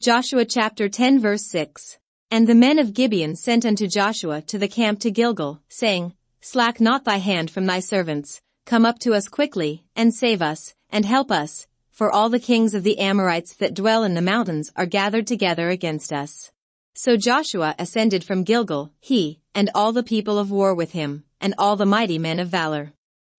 Joshua chapter 10 verse 6. And the men of Gibeon sent unto Joshua to the camp to Gilgal, saying, Slack not thy hand from thy servants, come up to us quickly, and save us, and help us, for all the kings of the Amorites that dwell in the mountains are gathered together against us. So Joshua ascended from Gilgal, he, and all the people of war with him, and all the mighty men of valor.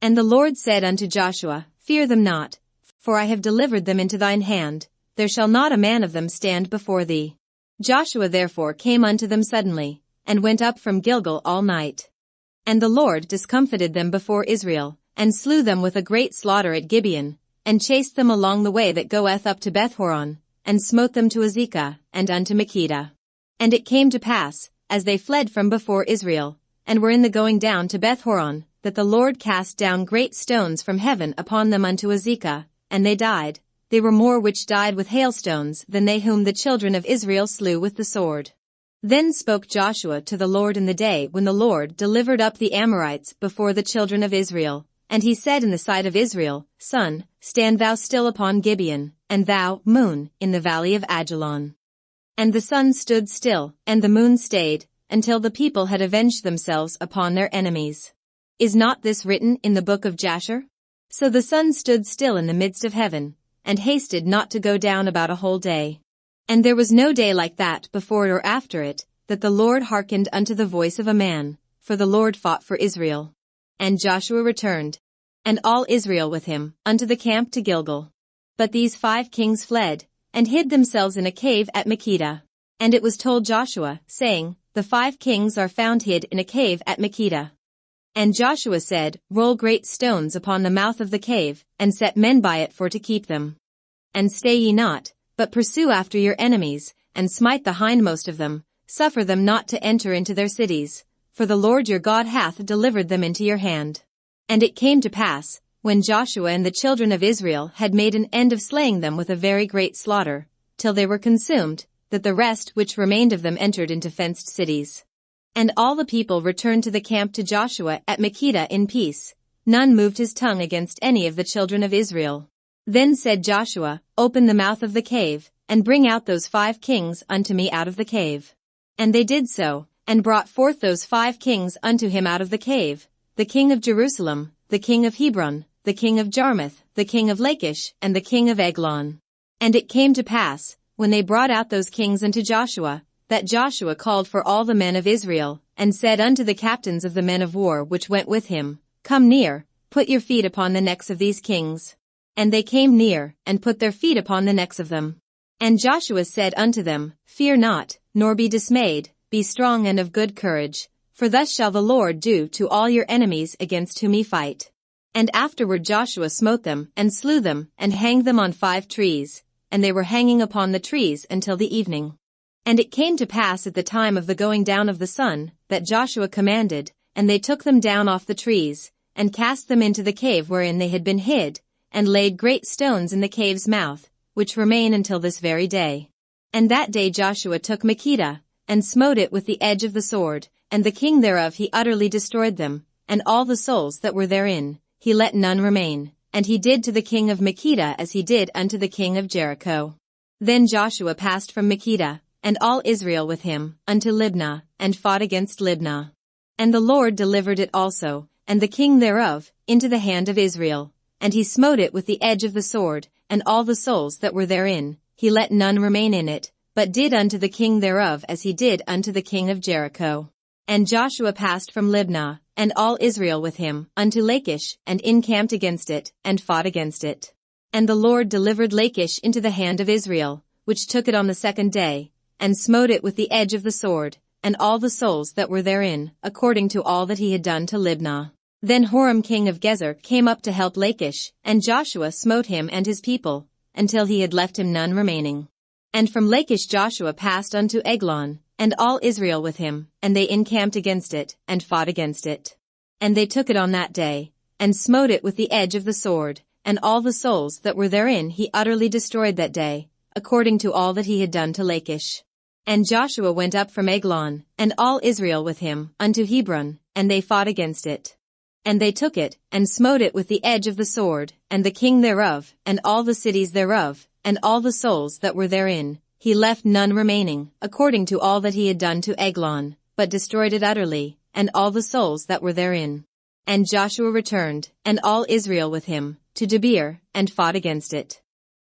And the Lord said unto Joshua, Fear them not, for I have delivered them into thine hand, there shall not a man of them stand before thee. Joshua therefore came unto them suddenly, and went up from Gilgal all night. And the Lord discomfited them before Israel, and slew them with a great slaughter at Gibeon, and chased them along the way that goeth up to Bethhoron, and smote them to Azekah, and unto Makkedah. And it came to pass, as they fled from before Israel, and were in the going down to Bethhoron, that the Lord cast down great stones from heaven upon them unto Azekah, and they died. They were more which died with hailstones than they whom the children of Israel slew with the sword. Then spoke Joshua to the Lord in the day when the Lord delivered up the Amorites before the children of Israel. And he said in the sight of Israel, Sun, stand thou still upon Gibeon, and thou, moon, in the valley of Ajalon. And the sun stood still, and the moon stayed, until the people had avenged themselves upon their enemies. Is not this written in the book of Jasher? So the sun stood still in the midst of heaven, and hasted not to go down about a whole day. And there was no day like that before it or after it, that the Lord hearkened unto the voice of a man, for the Lord fought for Israel. And Joshua returned, and all Israel with him, unto the camp to Gilgal. But these 5 kings fled, and hid themselves in a cave at Makkedah. And it was told Joshua, saying, The 5 kings are found hid in a cave at Makkedah. And Joshua said, Roll great stones upon the mouth of the cave, and set men by it for to keep them. And stay ye not, but pursue after your enemies, and smite the hindmost of them, suffer them not to enter into their cities, for the Lord your God hath delivered them into your hand. And it came to pass, when Joshua and the children of Israel had made an end of slaying them with a very great slaughter, till they were consumed, that the rest which remained of them entered into fenced cities. And all the people returned to the camp to Joshua at Makkedah in peace. None moved his tongue against any of the children of Israel. Then said Joshua, Open the mouth of the cave, and bring out those 5 kings unto me out of the cave. And they did so, and brought forth those 5 kings unto him out of the cave, the king of Jerusalem, the king of Hebron, the king of Jarmuth, the king of Lachish, and the king of Eglon. And it came to pass, when they brought out those kings unto Joshua, that Joshua called for all the men of Israel, and said unto the captains of the men of war which went with him, Come near, put your feet upon the necks of these kings. And they came near, and put their feet upon the necks of them. And Joshua said unto them, Fear not, nor be dismayed, be strong and of good courage, for thus shall the Lord do to all your enemies against whom ye fight. And afterward Joshua smote them, and slew them, and hanged them on 5 trees, and they were hanging upon the trees until the evening. And it came to pass at the time of the going down of the sun, that Joshua commanded, and they took them down off the trees, and cast them into the cave wherein they had been hid, and laid great stones in the cave's mouth, which remain until this very day. And that day Joshua took Makkedah, and smote it with the edge of the sword, and the king thereof he utterly destroyed them, and all the souls that were therein, he let none remain, and he did to the king of Makkedah as he did unto the king of Jericho. Then Joshua passed from Makkedah, and all Israel with him, unto Libnah, and fought against Libnah. And the Lord delivered it also, and the king thereof, into the hand of Israel. And he smote it with the edge of the sword, and all the souls that were therein, he let none remain in it, but did unto the king thereof as he did unto the king of Jericho. And Joshua passed from Libnah, and all Israel with him, unto Lachish, and encamped against it, and fought against it. And the Lord delivered Lachish into the hand of Israel, which took it on the 2nd day, and smote it with the edge of the sword, and all the souls that were therein, according to all that he had done to Libnah. Then Horam king of Gezer came up to help Lachish, and Joshua smote him and his people, until he had left him none remaining. And from Lachish Joshua passed unto Eglon, and all Israel with him, and they encamped against it, and fought against it. And they took it on that day, and smote it with the edge of the sword, and all the souls that were therein he utterly destroyed that day, according to all that he had done to Lachish. And Joshua went up from Eglon, and all Israel with him, unto Hebron, and they fought against it. And they took it, and smote it with the edge of the sword, and the king thereof, and all the cities thereof, and all the souls that were therein, he left none remaining, according to all that he had done to Eglon, but destroyed it utterly, and all the souls that were therein. And Joshua returned, and all Israel with him, to Debir, and fought against it.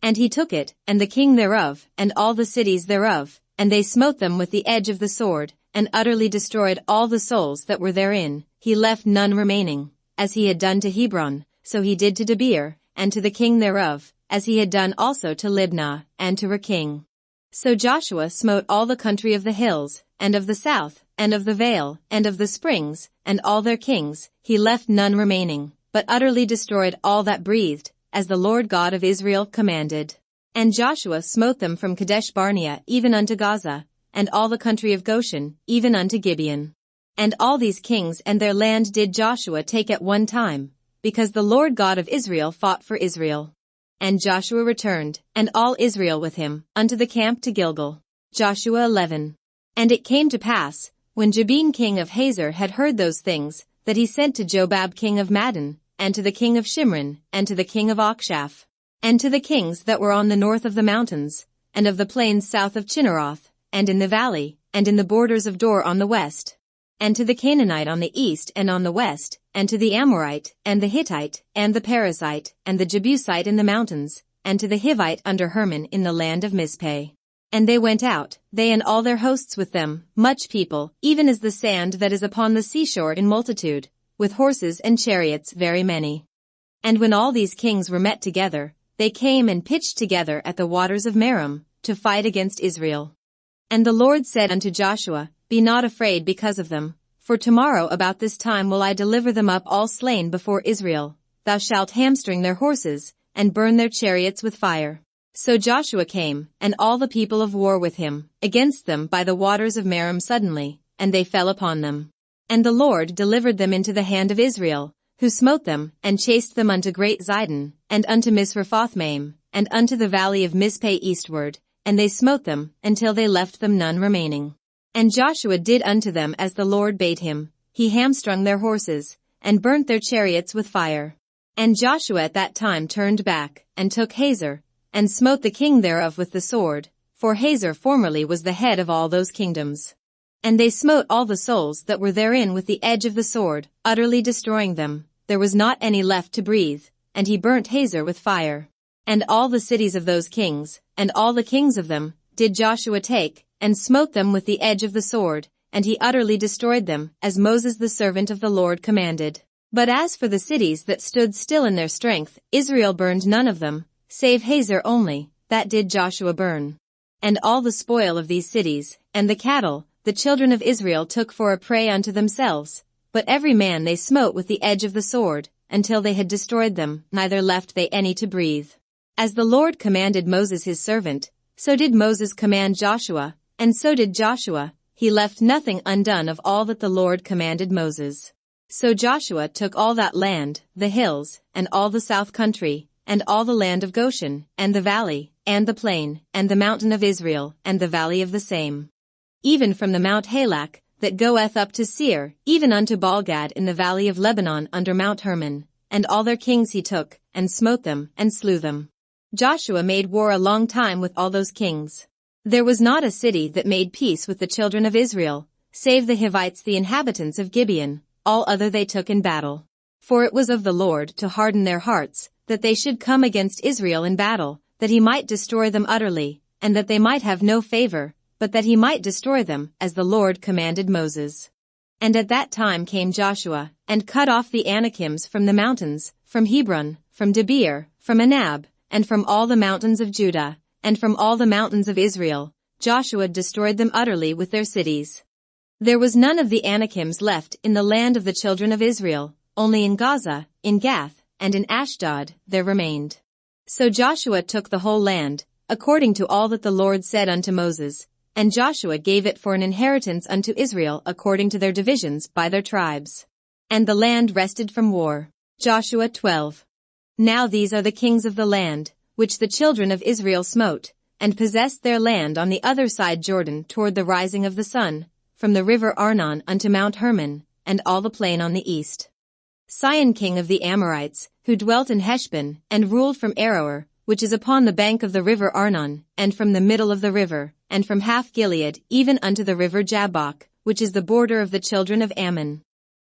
And he took it, and the king thereof, and all the cities thereof, and they smote them with the edge of the sword, and utterly destroyed all the souls that were therein, he left none remaining. As he had done to Hebron, so he did to Debir, and to the king thereof, as he had done also to Libnah, and to her king. So Joshua smote all the country of the hills, and of the south, and of the vale, and of the springs, and all their kings, he left none remaining, but utterly destroyed all that breathed, as the Lord God of Israel commanded. And Joshua smote them from Kadesh Barnea even unto Gaza, and all the country of Goshen, even unto Gibeon. And all these kings and their land did Joshua take at one time, because the Lord God of Israel fought for Israel. And Joshua returned, and all Israel with him, unto the camp to Gilgal. Joshua 11. And it came to pass, when Jabin king of Hazor had heard those things, that he sent to Jobab king of Madon, and to the king of Shimron, and to the king of Achshaph, and to the kings that were on the north of the mountains, and of the plains south of Chinneroth, and in the valley, and in the borders of Dor on the west, and to the Canaanite on the east and on the west, and to the Amorite, and the Hittite, and the Perizzite, and the Jebusite in the mountains, and to the Hivite under Hermon in the land of Mizpeh. And they went out, they and all their hosts with them, much people, even as the sand that is upon the seashore in multitude, with horses and chariots very many. And when all these kings were met together, they came and pitched together at the waters of Merom, to fight against Israel. And the Lord said unto Joshua, Be not afraid because of them, for tomorrow about this time will I deliver them up all slain before Israel. Thou shalt hamstring their horses, and burn their chariots with fire. So Joshua came, and all the people of war with him, against them by the waters of Merom suddenly, and they fell upon them. And the Lord delivered them into the hand of Israel, who smote them, and chased them unto great Zidon, and unto Misrephothmaim, and unto the valley of Mizpeh eastward, and they smote them, until they left them none remaining. And Joshua did unto them as the Lord bade him, he hamstrung their horses, and burnt their chariots with fire. And Joshua at that time turned back, and took Hazor, and smote the king thereof with the sword, for Hazor formerly was the head of all those kingdoms. And they smote all the souls that were therein with the edge of the sword, utterly destroying them, there was not any left to breathe, and he burnt Hazor with fire. And all the cities of those kings, and all the kings of them, did Joshua take, and smote them with the edge of the sword, and he utterly destroyed them, as Moses the servant of the Lord commanded. But as for the cities that stood still in their strength, Israel burned none of them, save Hazor only, that did Joshua burn. And all the spoil of these cities, and the cattle, the children of Israel took for a prey unto themselves, but every man they smote with the edge of the sword, until they had destroyed them, neither left they any to breathe. As the Lord commanded Moses his servant, so did Moses command Joshua, and so did Joshua, he left nothing undone of all that the Lord commanded Moses. So Joshua took all that land, the hills, and all the south country, and all the land of Goshen, and the valley, and the plain, and the mountain of Israel, and the valley of the same. Even from the Mount Halak, that goeth up to Seir, even unto Baalgad in the valley of Lebanon under Mount Hermon, and all their kings he took, and smote them, and slew them. Joshua made war a long time with all those kings. There was not a city that made peace with the children of Israel, save the Hivites the inhabitants of Gibeon, all other they took in battle. For it was of the Lord to harden their hearts, that they should come against Israel in battle, that he might destroy them utterly, and that they might have no favor, but that he might destroy them, as the Lord commanded Moses. And at that time came Joshua, and cut off the Anakims from the mountains, from Hebron, from Debir, from Anab, and from all the mountains of Judah, and from all the mountains of Israel. Joshua destroyed them utterly with their cities. There was none of the Anakims left in the land of the children of Israel, only in Gaza, in Gath, and in Ashdod, there remained. So Joshua took the whole land, according to all that the Lord said unto Moses, and Joshua gave it for an inheritance unto Israel according to their divisions by their tribes. And the land rested from war. Joshua 12. Now these are the kings of the land, which the children of Israel smote, and possessed their land on the other side Jordan toward the rising of the sun, from the river Arnon unto Mount Hermon, and all the plain on the east. Sihon king of the Amorites, who dwelt in Heshbon, and ruled from Aroer, which is upon the bank of the river Arnon, and from the middle of the river, and from half Gilead, even unto the river Jabbok, which is the border of the children of Ammon.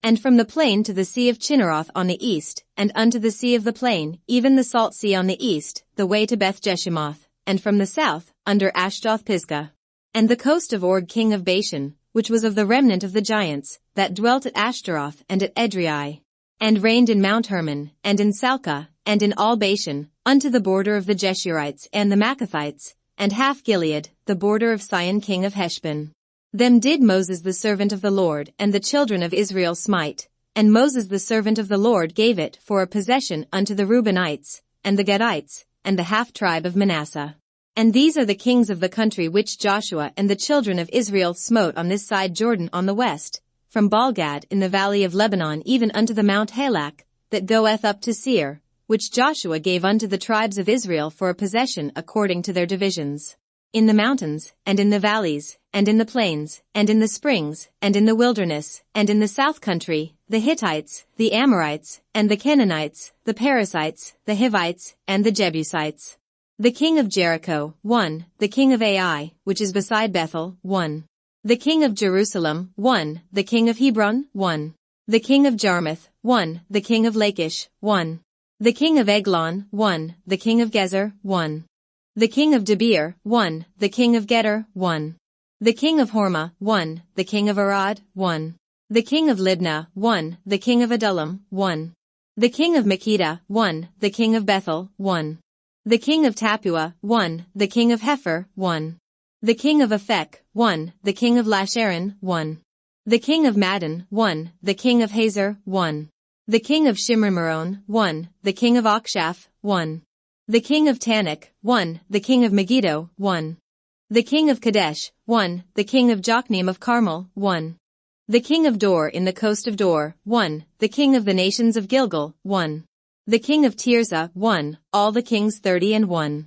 And from the plain to the sea of Chinneroth on the east, and unto the sea of the plain, even the salt sea on the east, the way to Beth Jeshimoth, and from the south, under Ashdoth Pisgah. And the coast of Og king of Bashan, which was of the remnant of the giants, that dwelt at Ashtaroth and at Edrei, and reigned in Mount Hermon, and in Salcah, and in all Bashan, unto the border of the Jeshurites and the Maccathites, and half Gilead, the border of Sihon king of Heshbon. Them did Moses the servant of the Lord and the children of Israel smite, and Moses the servant of the Lord gave it for a possession unto the Reubenites, and the Gadites, and the half-tribe of Manasseh. And these are the kings of the country which Joshua and the children of Israel smote on this side Jordan on the west, from Baalgad in the valley of Lebanon even unto the Mount Halak, that goeth up to Seir, which Joshua gave unto the tribes of Israel for a possession according to their divisions. In the mountains, and in the valleys, and in the plains, and in the springs, and in the wilderness, and in the south country, the Hittites, the Amorites, and the Canaanites, the Perizzites, the Hivites, and the Jebusites. The king of Jericho, 1, the king of Ai, which is beside Bethel, 1. The king of Jerusalem, 1, the king of Hebron, 1. The king of Jarmuth, 1, the king of Lachish, 1. The king of Eglon, 1, the king of Gezer, 1. The king of Debir, 1, the king of Geder, 1. The king of Hormah, 1, the king of Arad, 1. The king of Libnah, 1, the king of Adullam, 1. The king of Makkedah, 1, the king of Bethel, 1. The king of Tappuah, 1, the king of Hepher, 1. The king of Aphek, 1, the king of Lasharon, 1. The king of Madon, 1, the king of Hazor, 1. The king of Shimrimeron, 1, the king of Akshaph, 1. The king of Tanakh, 1, the king of Megiddo, 1. The king of Kadesh, 1, the king of Jokneam of Carmel, 1. The king of Dor in the coast of Dor, 1, the king of the nations of Gilgal, 1. The king of Tirzah, 1, all the kings 30 and 1.